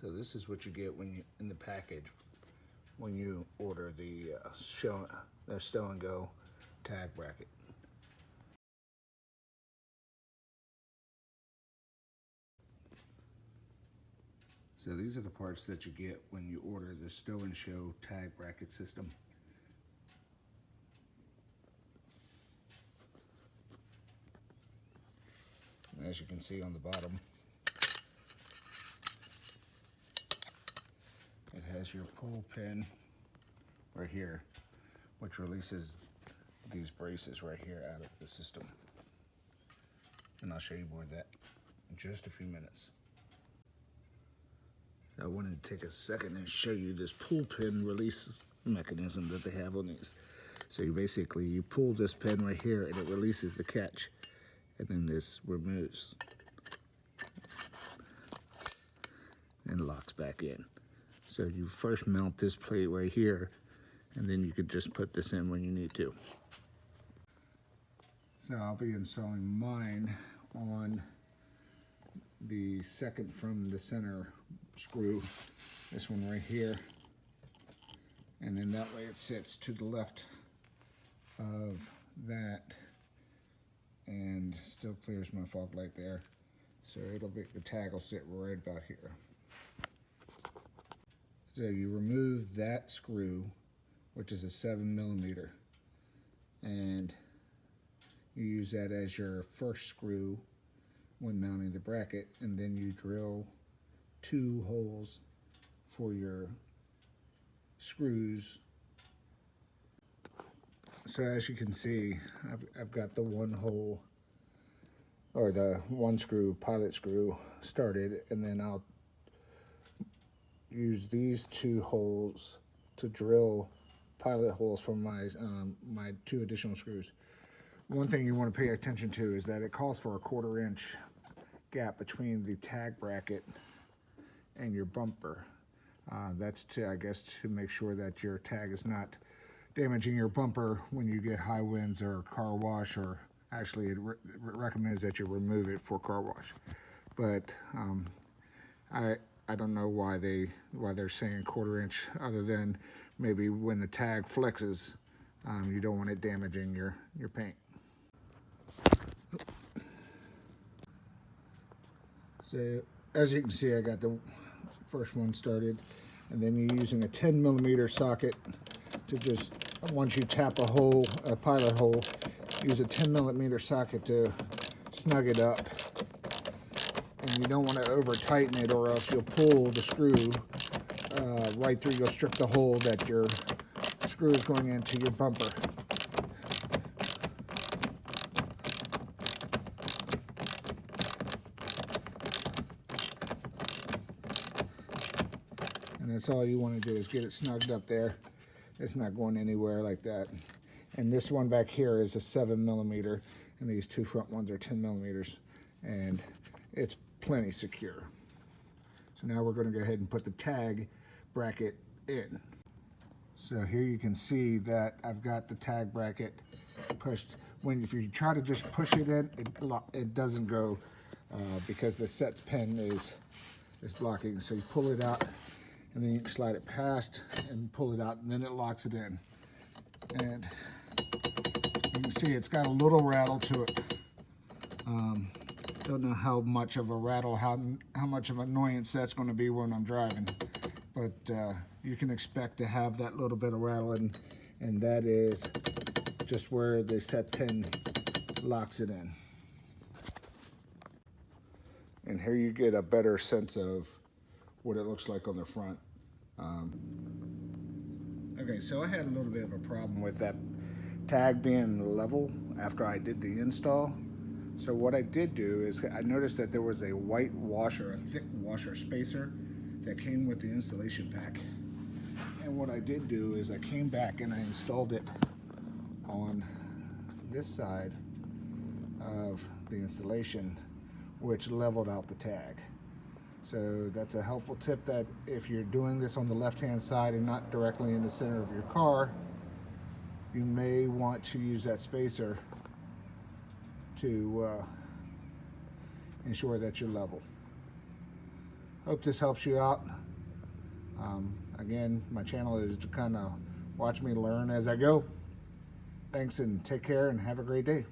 So this is what you get when you in the package when you order the Sto-n-Go tag bracket. So these are the parts that you get when you order the Sto-n-Sho tag bracket system. And as you can see on the bottom, it has your pull pin right here, which releases these braces right here out of the system. And I'll show you more of that in just a few minutes. So I wanted to take a second and show you this pull pin release mechanism that they have on these. So you pull this pin right here and it releases the catch, and then this removes and locks back in. So you first mount this plate right here, and then you could just put this in when you need to. So I'll be installing mine on the second from the center screw, this one right here, and then that way it sits to the left of that and still clears my fog light there. So the tag will sit right about here. So you remove that screw, which is a 7mm, and you use that as your first screw when mounting the bracket, and then you drill 2 holes for your screws. So as you can see, I've got the 1 hole, or the 1 screw, pilot screw started, and then I'll use these 2 holes to drill pilot holes for my my 2 additional screws. One thing you want to pay attention to is that it calls for a 1/4 inch gap between the tag bracket and your bumper. That's I guess to make sure that your tag is not damaging your bumper when you get high winds or car wash, or actually it recommends that you remove it for car wash. But I don't know why they're saying 1/4 inch, other than maybe when the tag flexes, you don't want it damaging your paint. So as you can see, I got the first one started, and then you're using a 10mm socket to just, once you tap a hole, a pilot hole, use a 10mm socket to snug it up. And you don't want to over tighten it, or else you'll pull the screw right through. You'll strip the hole that your screw is going into your bumper. And that's all you want to do, is get it snugged up there. It's not going anywhere like that. And this one back here is a 7mm, and these 2 front ones are 10mm, and it's plenty secure. So now we're going to go ahead and put the tag bracket in. So here you can see that I've got the tag bracket pushed. If you try to just push it in, it doesn't go because the set pin is blocking. So you pull it out, and then you can slide it past and pull it out, and then it locks it in. And you can see it's got a little rattle to it. Don't know how much of a rattle, how much of an annoyance that's going to be when I'm driving, but you can expect to have that little bit of rattle, and that is just where the set pin locks it in. And here you get a better sense of what it looks like on the front. Okay, so I had a little bit of a problem with that tag being level after I did the install. So what I did do is I noticed that there was a white washer, a thick washer spacer that came with the installation pack. And what I did do is I came back and I installed it on this side of the installation, which leveled out the tag. So that's a helpful tip, that if you're doing this on the left-hand side and not directly in the center of your car, you may want to use that spacer to ensure that you're level. Hope this helps you out. Again, my channel is to kind of watch me learn as I go. Thanks and take care and have a great day.